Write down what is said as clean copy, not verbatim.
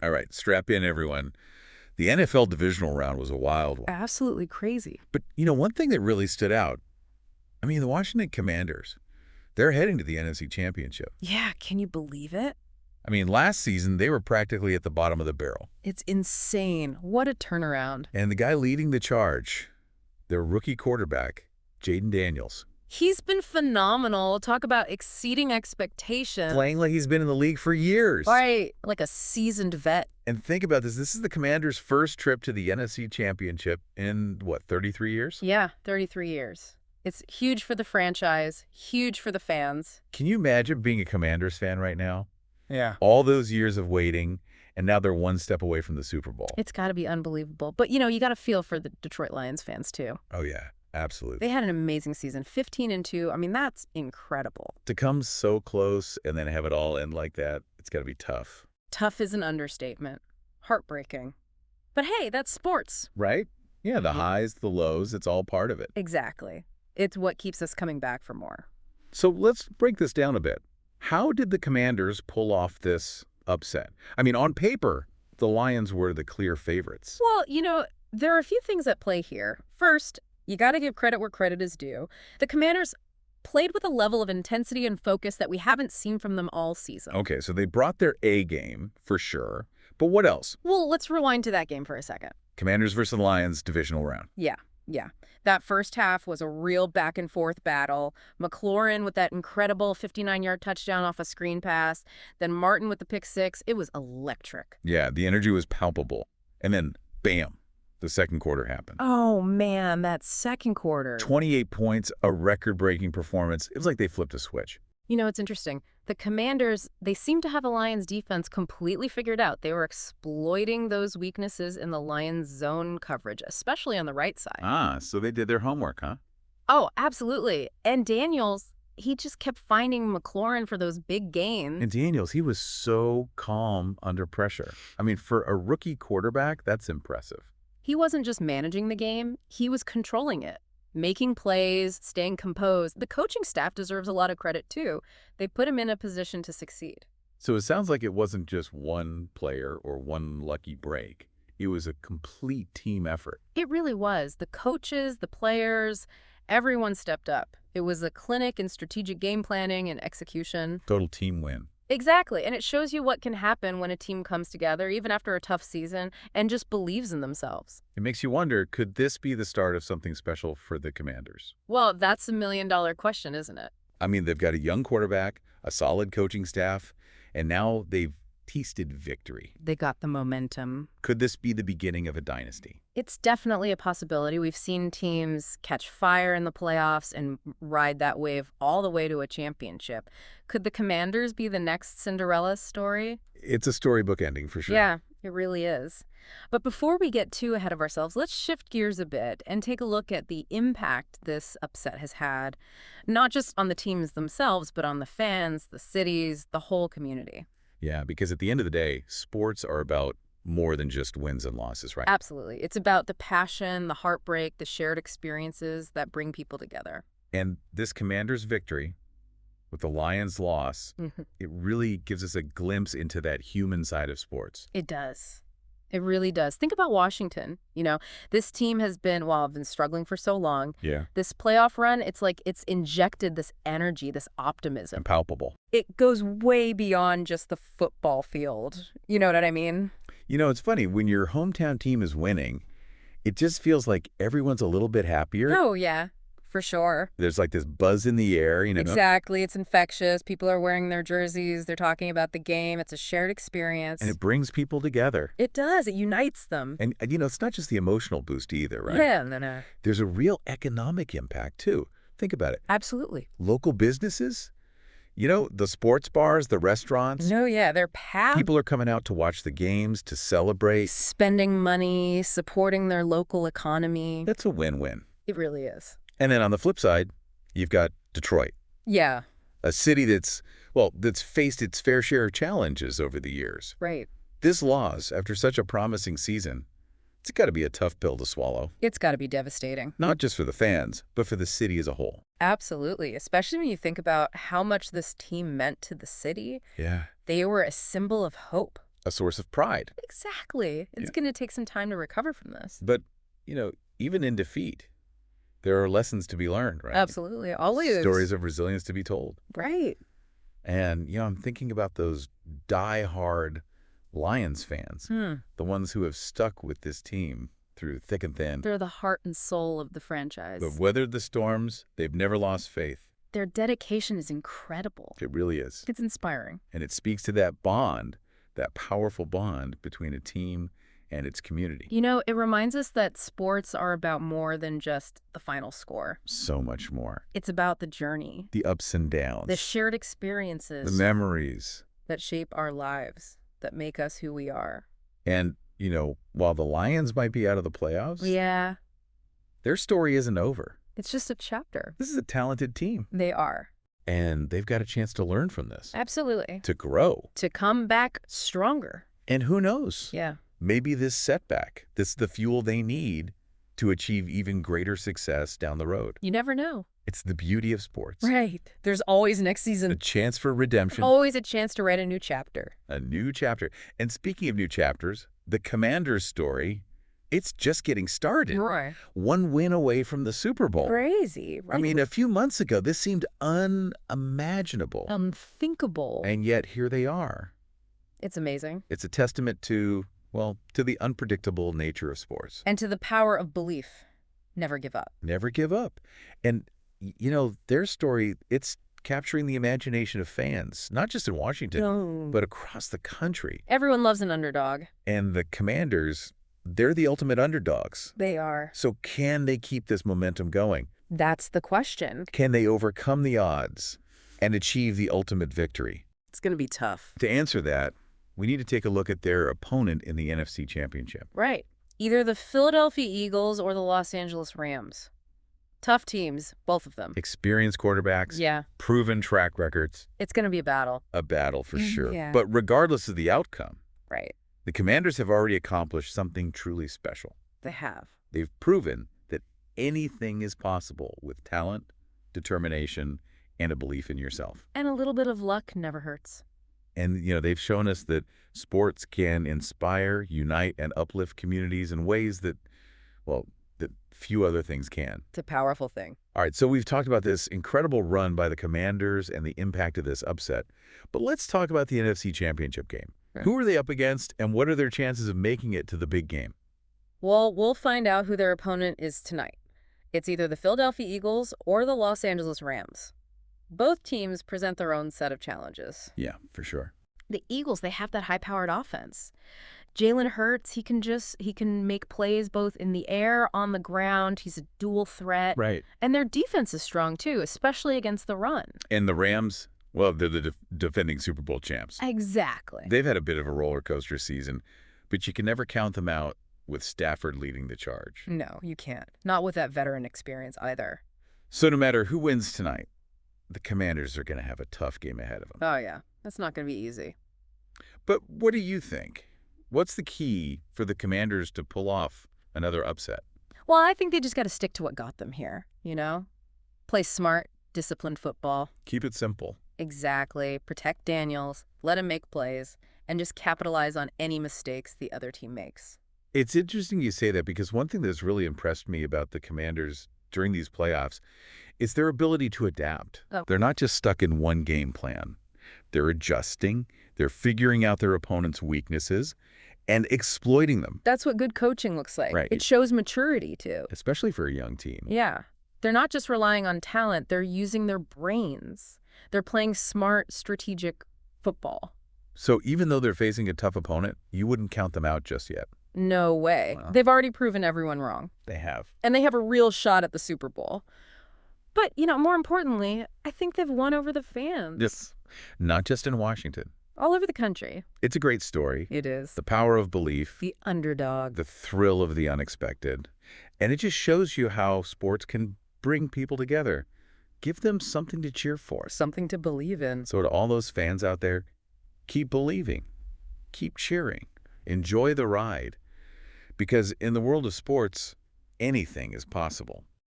All right, strap in, everyone. The NFL divisional round was a wild one. Absolutely crazy. But, one thing that really stood out, the Washington Commanders, they're heading to the NFC Championship. Yeah, can you believe it? Last season, they were practically at the bottom of the barrel. It's insane. What a turnaround. And the guy leading the charge, their rookie quarterback, Jayden Daniels, He's been phenomenal. Talk about exceeding expectations. playing like he's been in the league for years. Right, like a seasoned vet. And think about this. This is the Commanders' first trip to the NFC Championship in, 33 years? Yeah, 33 years. It's huge for the franchise, huge for the fans. Can you imagine being a Commanders fan right now? Yeah. All those years of waiting, and now they're one step away from the Super Bowl. It's got to be unbelievable. But, you got to feel for the Detroit Lions fans, too. Oh, yeah, absolutely. They had an amazing season, 15-2. That's incredible. To come so close and then have it all end like that, it's got to be tough. Tough is an understatement. Heartbreaking. But hey, that's sports. Right? Yeah, the Mhm. highs, the lows, it's all part of it. Exactly. It's what keeps us coming back for more. So let's break this down a bit. How did the Commanders pull off this upset? On paper, the Lions were the clear favorites. Well, there are a few things at play here. First, you got to give credit where credit is due. The Commanders played with a level of intensity and focus that we haven't seen from them all season. Okay, so they brought their A game, for sure. But what else? Well, let's rewind to that game for a second. Commanders versus Lions divisional round. Yeah. That first half was a real back-and-forth battle. McLaurin with that incredible 59-yard touchdown off a screen pass. Then Martin with the pick six. It was electric. Yeah, the energy was palpable. And then, bam, the second quarter happened. Oh, man, that second quarter. 28 points, a record-breaking performance. It was like they flipped a switch. It's interesting. The Commanders, they seem to have the Lions defense completely figured out. They were exploiting those weaknesses in the Lions zone coverage, especially on the right side. Ah, so they did their homework, huh? Oh, absolutely. And Daniels, he just kept finding McLaurin for those big gains. And Daniels, he was so calm under pressure. For a rookie quarterback, that's impressive. He wasn't just managing the game, he was controlling it. Making plays, staying composed. The coaching staff deserves a lot of credit, too. They put him in a position to succeed. So it sounds like it wasn't just one player or one lucky break. It was a complete team effort. It really was. The coaches, the players, everyone stepped up. It was a clinic in strategic game planning and execution. Total team win. Exactly, and it shows you what can happen when a team comes together, even after a tough season, and just believes in themselves. It makes you wonder, could this be the start of something special for the Commanders? Well, that's a million-dollar question, isn't it? They've got a young quarterback, a solid coaching staff, and now they've tasted victory. They got the momentum. Could this be the beginning of a dynasty? It's definitely a possibility. We've seen teams catch fire in the playoffs and ride that wave all the way to a championship. Could the Commanders be the next Cinderella story? It's a storybook ending for sure. Yeah, it really is. But before we get too ahead of ourselves, let's shift gears a bit and take a look at the impact this upset has had, not just on the teams themselves, but on the fans, the cities, the whole community. Yeah, because at the end of the day, sports are about more than just wins and losses, right? Absolutely. It's about the passion, the heartbreak, the shared experiences that bring people together. And this Commanders victory with the Lions loss, it really gives us a glimpse into that human side of sports. It does. It really does. Think about Washington. This team has been struggling for so long. Yeah. This playoff run, it's like it's injected this energy, this optimism. And palpable. It goes way beyond just the football field. You know what I mean? It's funny, when your hometown team is winning, it just feels like everyone's a little bit happier. Oh, yeah, for sure. There's like this buzz in the air, Exactly. It's infectious. People are wearing their jerseys. They're talking about the game. It's a shared experience. And it brings people together. It does. It unites them. And it's not just the emotional boost either, right? Yeah, no. There's a real economic impact, too. Think about it. Absolutely. Local businesses, the sports bars, the restaurants. No, yeah, they're packed. People are coming out to watch the games, to celebrate. Spending money, supporting their local economy. That's a win-win. It really is. And then on the flip side, you've got Detroit. Yeah. A city that's faced its fair share of challenges over the years. Right. This loss, after such a promising season, it's got to be a tough pill to swallow. It's got to be devastating. Not just for the fans, but for the city as a whole. Absolutely. Especially when you think about how much this team meant to the city. Yeah. They were a symbol of hope. a source of pride. Exactly. It's Yeah. going to take some time to recover from this. But, even in defeat, there are lessons to be learned, right? Absolutely. Always. Stories of resilience to be told. Right. And, I'm thinking about those die-hard Lions fans, the ones who have stuck with this team through thick and thin. They're the heart and soul of the franchise. They've weathered the storms. They've never lost faith. Their dedication is incredible. It really is. It's inspiring. And it speaks to that bond, that powerful bond between a team and its community. It reminds us that sports are about more than just the final score. So much more. It's about the journey, The ups and downs. the shared experiences, the memories. that shape our lives, that make us who we are. And, while the Lions might be out of the playoffs, Yeah, their story isn't over. it's just a chapter. This is a talented team. They are. And they've got a chance to learn from this, Absolutely. to grow. To come back stronger. And who knows? Yeah. Maybe this setback, this is the fuel they need to achieve even greater success down the road. You never know. It's the beauty of sports. Right. There's always next A season. chance for redemption. Always a chance to write a new chapter. A new chapter. And speaking of new chapters, the Commanders' story, it's just getting started. Right. One win away from the Super Bowl. Crazy, right? I mean, a few months ago, this seemed unimaginable. Unthinkable. And yet, here they are. It's amazing. It's a testament to the unpredictable nature of sports. And to the power of belief. Never give up. Never give up. And, their story, it's capturing the imagination of fans, not just in Washington, but across the country. Everyone loves an underdog. And the Commanders, they're the ultimate underdogs. They are. So can they keep this momentum going? That's the question. Can they overcome the odds and achieve the ultimate victory? It's going to be tough. To answer that, we need to take a look at their opponent in the NFC Championship. Right. Either the Philadelphia Eagles or the Los Angeles Rams. Tough teams, both of them. Experienced quarterbacks, Yeah. proven track records, It's going to be a battle. a battle for sure. Yeah. But regardless of the outcome, Right. the Commanders have already accomplished something truly special. They have. They've proven that anything is possible with talent, determination, and a belief in yourself. And a little bit of luck never hurts. And, they've shown us that sports can inspire, unite, and uplift communities in ways that few other things can. It's a powerful thing. All right, so we've talked about this incredible run by the Commanders and the impact of this upset. But let's talk about the NFC Championship game. Okay. Who are they up against, and what are their chances of making it to the big game? Well, we'll find out who their opponent is tonight. It's either the Philadelphia Eagles or the Los Angeles Rams. Both teams present their own set of challenges. Yeah, for sure. The Eagles, they have that high-powered offense. Jalen Hurts, he can make plays both in the air, on the ground. He's a dual threat. Right. And their defense is strong, too, especially against the run. And the Rams, well, they're the defending Super Bowl champs. Exactly. They've had a bit of a roller coaster season, but you can never count them out with Stafford leading the charge. No, you can't. Not with that veteran experience either. So no matter who wins tonight, the Commanders are going to have a tough game ahead of them. Oh, yeah. That's not going to be easy. But what do you think? What's the key for the Commanders to pull off another upset? Well, I think they just got to stick to what got them here, Play smart, disciplined football. Keep it simple. Exactly. Protect Daniels, let him make plays, and just capitalize on any mistakes the other team makes. It's interesting you say that because one thing that's really impressed me about the Commanders during these playoffs is their ability to adapt. Oh. They're not just stuck in one game plan. They're adjusting, they're figuring out their opponent's weaknesses, and exploiting them. That's what good coaching looks like. Right. It shows maturity, too. Especially for a young team. Yeah. They're not just relying on talent. They're using their brains. They're playing smart, strategic football. So even though they're facing a tough opponent, you wouldn't count them out just yet. No way. Wow. They've already proven everyone wrong. They have. And they have a real shot at the Super Bowl. But, more importantly, I think they've won over the fans. Yes. Not just in Washington. All over the country. It's a great story. It is. The power of belief. The underdog. The thrill of the unexpected. And it just shows you how sports can bring people together. Give them something to cheer for. Something to believe in. So to all those fans out there, keep believing. Keep cheering. Enjoy the ride. Because in the world of sports, anything is possible.